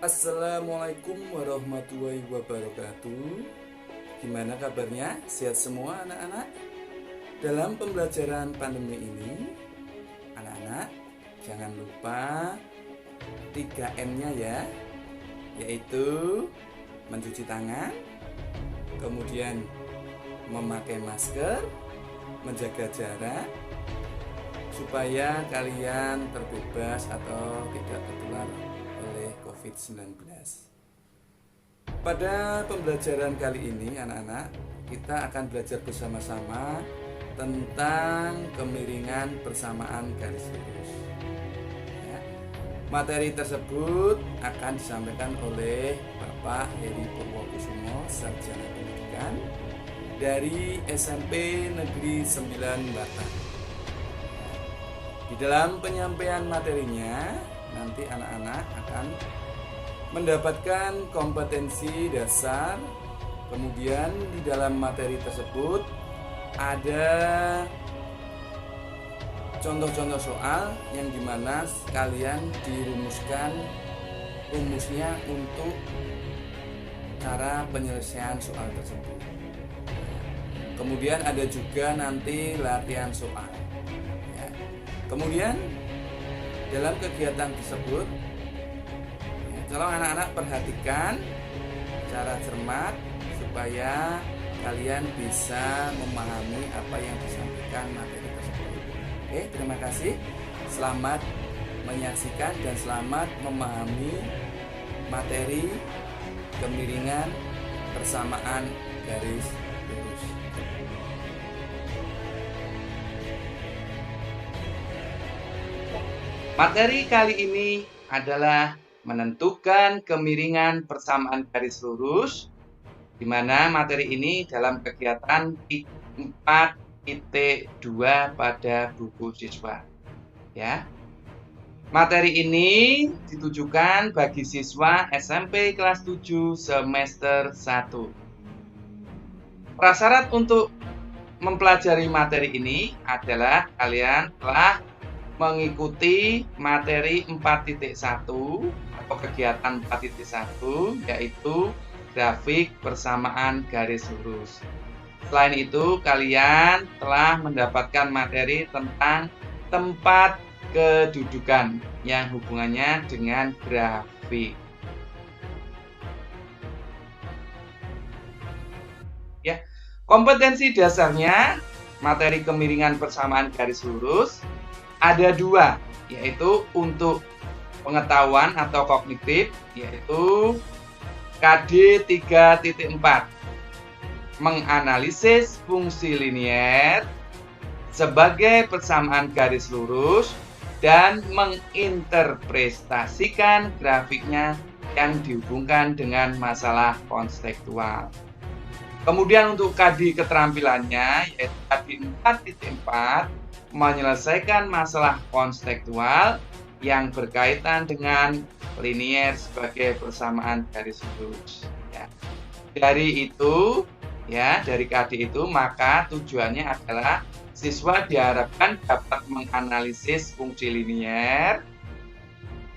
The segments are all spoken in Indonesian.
Assalamualaikum warahmatullahi wabarakatuh. Gimana kabarnya? Sehat semua anak-anak? Dalam pembelajaran pandemi ini, anak-anak jangan lupa 3M-nya ya, yaitu mencuci tangan, kemudian memakai masker, menjaga jarak, supaya kalian terbebas atau tidak tertular oleh COVID-19. Pada pembelajaran kali ini anak-anak, kita akan belajar bersama-sama tentang kemiringan persamaan garis lurus ya. Materi tersebut akan disampaikan oleh Bapak Heri Purwokusumo, Sarjana Pendidikan dari SMP Negeri 9 Batam. Di dalam penyampaian materinya, nanti anak-anak akan mendapatkan kompetensi dasar. Kemudian di dalam materi tersebut ada contoh-contoh soal yang dimana kalian dirumuskan rumusnya untuk cara penyelesaian soal tersebut. Kemudian ada juga nanti latihan soal. Kemudian dalam kegiatan tersebut, tolong anak-anak perhatikan secara cermat supaya kalian bisa memahami apa yang disampaikan materi tersebut. Oke, terima kasih. Selamat menyaksikan dan selamat memahami materi kemiringan persamaan garis lurus. Materi kali ini adalah menentukan kemiringan persamaan garis lurus, di mana materi ini dalam kegiatan 4.2 pada buku siswa. Ya. Materi ini ditujukan bagi siswa SMP kelas 7 semester 1. Prasyarat untuk mempelajari materi ini adalah kalian telah mengikuti materi 4.1 atau kegiatan 4.1, yaitu grafik persamaan garis lurus. Selain itu, kalian telah mendapatkan materi tentang tempat kedudukan yang hubungannya dengan grafik. Ya, kompetensi dasarnya materi kemiringan persamaan garis lurus ada 2, yaitu untuk pengetahuan atau kognitif, yaitu KD 3.4, menganalisis fungsi linier sebagai persamaan garis lurus dan menginterpretasikan grafiknya yang dihubungkan dengan masalah konstekstual. Kemudian untuk KD keterampilannya, yaitu KD 4.4, menyelesaikan masalah konstekstual yang berkaitan dengan linier sebagai persamaan garis lurus. Ya. Dari KD itu, maka tujuannya adalah siswa diharapkan dapat menganalisis fungsi linier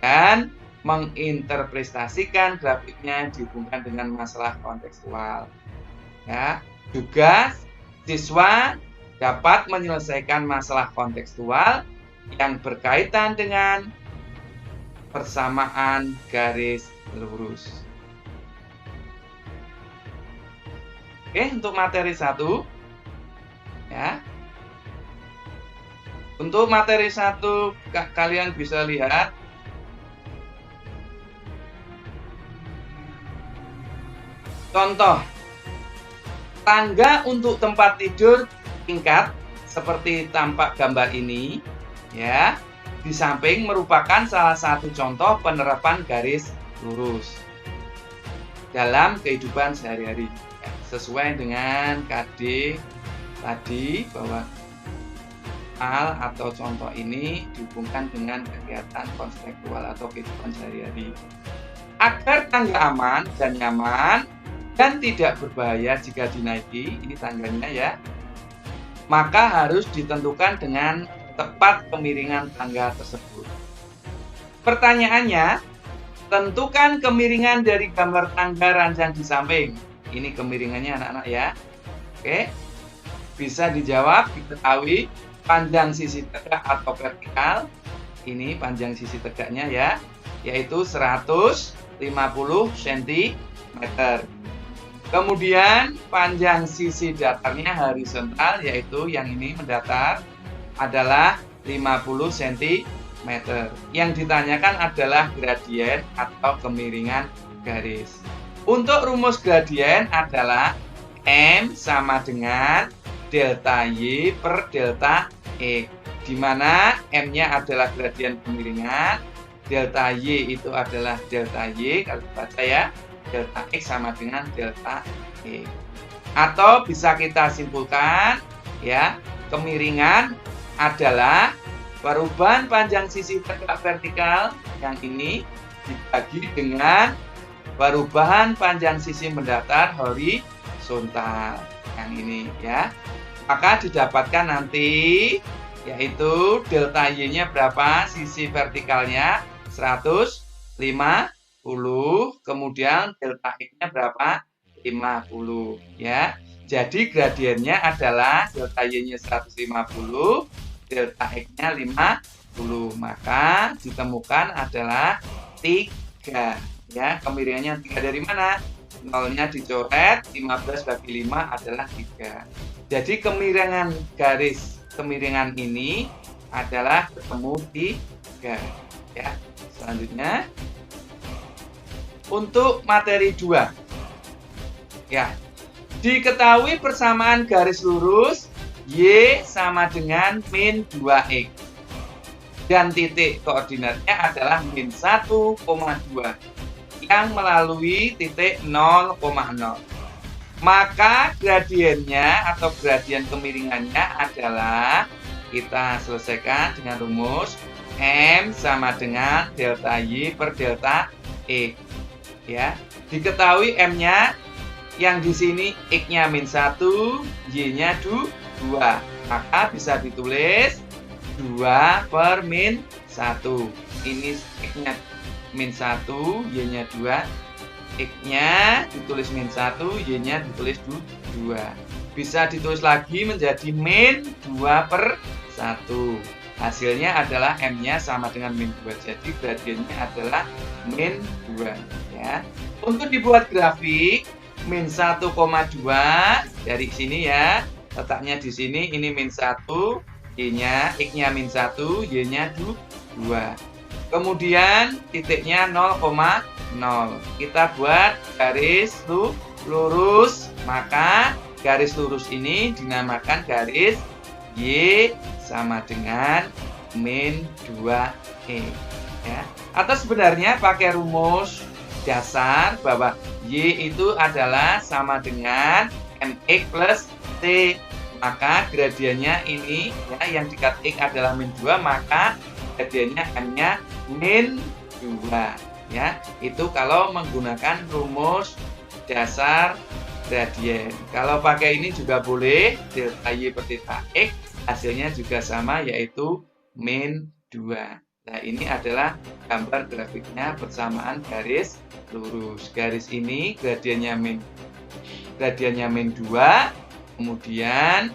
dan menginterpretasikan grafiknya dihubungkan dengan masalah kontekstual. Ya. Juga siswa dapat menyelesaikan masalah kontekstual yang berkaitan dengan persamaan garis lurus. Oke, untuk materi 1 ya. Untuk materi 1 kalian bisa lihat contoh tangga untuk tempat tidur tingkat seperti tampak gambar ini ya. Di samping merupakan salah satu contoh penerapan garis lurus dalam kehidupan sehari-hari ya, sesuai dengan KD tadi bahwa hal atau contoh ini dihubungkan dengan kegiatan konstekstual atau kehidupan sehari-hari. Agar tangga aman dan nyaman dan tidak berbahaya jika dinaiki, ini tangganya ya, maka harus ditentukan dengan tepat kemiringan tangga tersebut. Pertanyaannya, Tentukan kemiringan dari gambar tangga ranjang di samping. Ini kemiringannya anak-anak ya. Oke. Bisa dijawab, diketahui panjang sisi tegak atau vertikal. Ini panjang sisi tegaknya ya, yaitu 150 cm. Kemudian panjang sisi datarnya horizontal, yaitu yang ini mendatar, adalah 50 cm. Yang ditanyakan adalah gradien atau kemiringan garis. Untuk rumus gradien adalah M sama dengan delta Y per delta X, di mana M-nya adalah gradien kemiringan, delta Y itu adalah delta Y, kalau baca ya, delta X sama dengan delta X. Atau bisa kita simpulkan ya, kemiringan adalah perubahan panjang sisi tegak vertikal yang ini dibagi dengan perubahan panjang sisi mendatar horizontal yang ini ya. Maka didapatkan nanti yaitu delta Y-nya berapa? Sisi vertikalnya 150, kemudian delta X-nya berapa? 50 ya. Jadi gradiennya adalah delta Y-nya 150, delta X-nya 50, maka ditemukan adalah 3 ya. Kemiringannya 3 dari mana? Nolnya dicoret, 15 bagi 5 adalah 3. Jadi kemiringan garis kemiringan ini adalah ketemu 3 ya. Selanjutnya untuk materi 2 ya, diketahui persamaan garis lurus Y sama dengan min 2X dan titik koordinatnya adalah min 1,2 yang melalui titik 0,0. Maka gradiennya atau gradien kemiringannya adalah, kita selesaikan dengan rumus M sama dengan delta Y per delta X ya. Diketahui M-nya yang di sini X-nya min 1, Y-nya 2. Maka bisa ditulis 2 per min 1. Ini X-nya min 1, Y-nya 2. X-nya ditulis min 1, Y-nya ditulis 2. Bisa ditulis lagi menjadi min 2 per 1. Hasilnya adalah M-nya sama dengan min 2. Jadi gradiennya adalah min 2 ya. Untuk dibuat grafik min 1,2 dari sini ya. Letaknya di sini, ini min 1, Y-nya, X-nya min 1, Y-nya 2. Kemudian titiknya 0,0. Kita buat garis lurus, maka garis lurus ini dinamakan garis Y sama dengan min 2E ya. Atau sebenarnya pakai rumus dasar bahwa Y itu adalah sama dengan MX plus T. Maka gradiennya ini ya, yang dekat X adalah min 2, maka gradiennya M-nya min 2 ya. Itu kalau menggunakan rumus dasar gradien. Kalau pakai ini juga boleh, delta Y per delta X, hasilnya juga sama, yaitu min 2. Nah, ini adalah gambar grafiknya persamaan garis lurus. Garis ini gradiennya min 2. Kemudian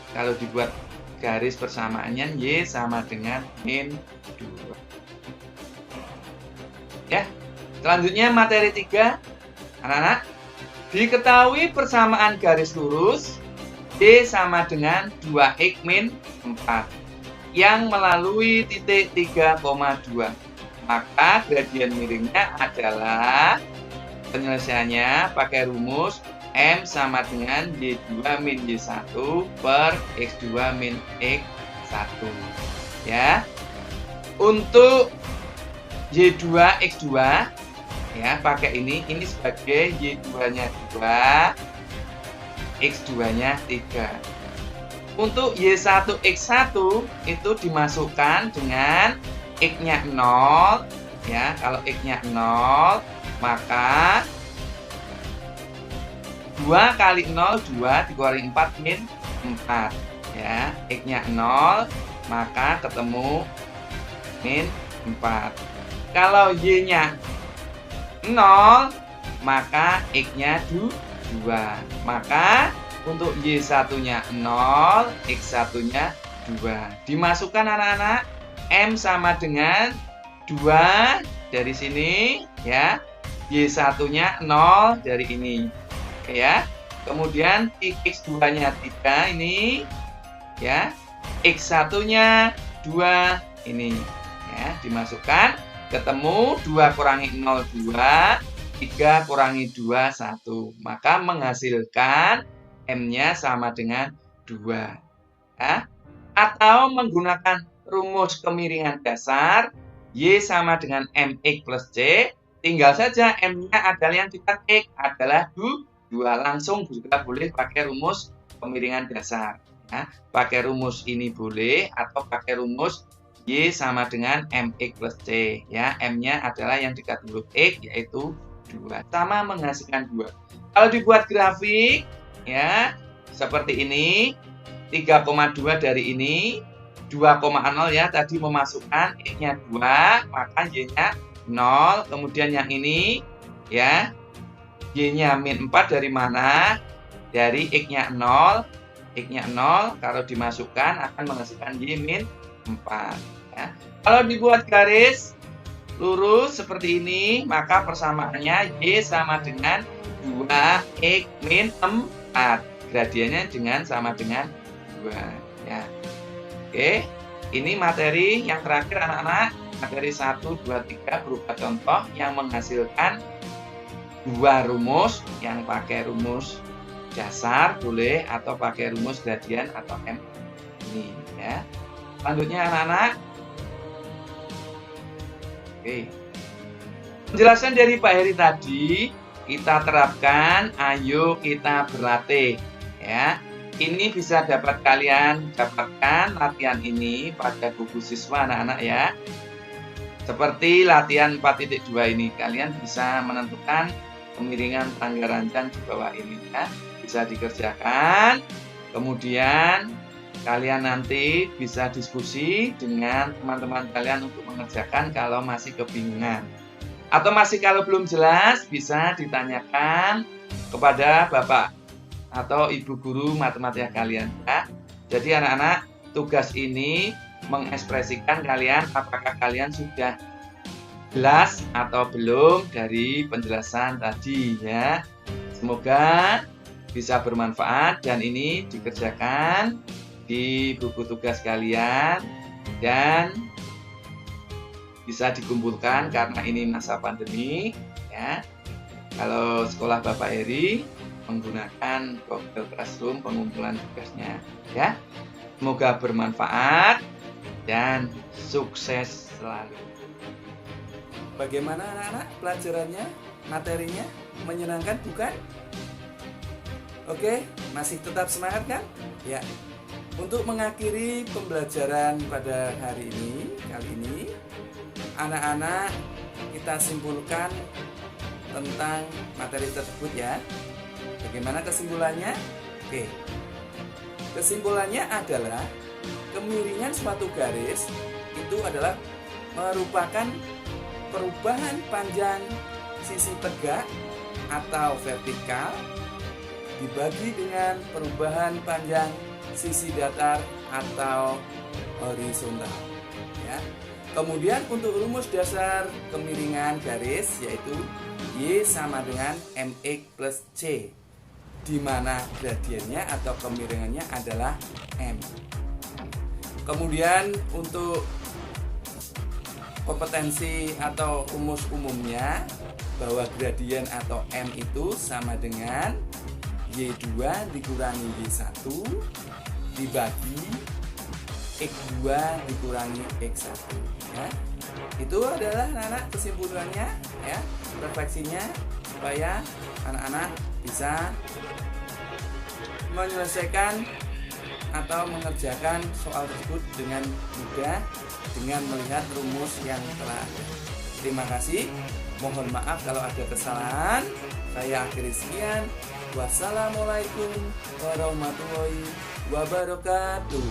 kalau dibuat garis persamaannya Y sama dengan min 2. Ya. Selanjutnya materi 3. Anak-anak, diketahui persamaan garis lurus Y sama dengan 2X min 4 yang melalui titik 3,2. Maka gradien miringnya adalah, penyelesaiannya pakai rumus M sama dengan Y2 min Y1 per X2 min X1 ya. Untuk Y2 X2 ya, pakai ini sebagai Y2-nya 2, X2-nya 3. Untuk Y1 X1 itu dimasukkan dengan X-nya 0 ya. Kalau X-nya 0, maka 2 kali 0, 2 dikurangi 4 min 4 ya. X-nya 0, maka ketemu min 4. Kalau Y-nya 0, maka X-nya 2. Maka untuk Y1-nya 0, X1-nya 2. Dimasukkan anak-anak, M sama dengan 2 dari sini ya. Y1-nya 0 dari ini. Ya. Kemudian X2-nya 3 ini ya. X1-nya 2 ini ya, dimasukkan, ketemu 2 kurangi 0 2, 3 kurangi 2 1. Maka menghasilkan M-nya sama dengan 2 ya. Atau menggunakan rumus kemiringan dasar Y sama dengan MX plus C, tinggal saja M-nya adalah yang dekat X adalah 2. Langsung juga boleh pakai rumus kemiringan dasar ya. Pakai rumus ini boleh atau pakai rumus Y sama dengan MX plus C ya. M-nya adalah yang dekat huruf X yaitu 2. Sama menghasilkan 2. Kalau dibuat grafik ya seperti ini, 3,2 dari ini, 2,0 ya, tadi memasukkan X-nya 2, maka Y-nya 0. Kemudian yang ini ya, Y-nya min 4 dari mana? Dari X-nya 0. X-nya 0, kalau dimasukkan akan menghasilkan Y min 4 ya. Kalau dibuat garis lurus seperti ini, maka persamaannya Y sama dengan 2X min 4. Gradiennya dengan sama dengan 2 ya. Oke, ini materi yang terakhir anak-anak, materi 1, 2, 3 berupa contoh yang menghasilkan 2 rumus, yang pakai rumus dasar boleh atau pakai rumus gradien atau M ini ya. Selanjutnya anak-anak, oke, penjelasan dari Pak Heri tadi kita terapkan, ayo kita berlatih ya. Ini bisa dapat kalian dapatkan latihan ini pada buku siswa anak-anak ya. Seperti latihan 4.2 ini, kalian bisa menentukan kemiringan tangga ranjang di bawah ini ya. Bisa dikerjakan. Kemudian kalian nanti bisa diskusi dengan teman-teman kalian untuk mengerjakan kalau masih kebingungan. Atau masih kalau belum jelas bisa ditanyakan kepada Bapak atau Ibu guru matematika kalian ya. Jadi anak-anak, tugas ini mengekspresikan kalian apakah kalian sudah jelas atau belum dari penjelasan tadi ya. Semoga bisa bermanfaat dan ini dikerjakan di buku tugas kalian dan bisa dikumpulkan karena ini masa pandemi ya. Kalau sekolah Bapak Heri menggunakan Google Classroom pengumpulan tugasnya ya. Semoga bermanfaat dan sukses selalu. Bagaimana anak-anak pelajarannya, materinya menyenangkan bukan? Oke, masih tetap semangat kan? Ya. Untuk mengakhiri pembelajaran pada hari ini, kali ini anak-anak kita simpulkan tentang materi tersebut ya. Bagaimana kesimpulannya? Oke. Kesimpulannya adalah kemiringan suatu garis itu adalah merupakan perubahan panjang sisi tegak atau vertikal dibagi dengan perubahan panjang sisi datar atau horizontal ya. Kemudian untuk rumus dasar kemiringan garis yaitu Y sama dengan MX plus C, di mana gradiennya atau kemiringannya adalah M. Kemudian untuk kompetensi atau rumus umumnya bahwa gradien atau M itu sama dengan Y2 dikurangi Y1 dibagi X2 dikurangi X1 ya. Itu adalah anak-anak kesimpulannya ya, refleksinya supaya anak-anak bisa menyelesaikan atau mengerjakan soal tersebut dengan mudah dengan melihat rumus yang telah ada. Terima kasih. Mohon maaf kalau ada kesalahan. Saya akhiri sekian. Wassalamualaikum warahmatullahi wabarakatuh.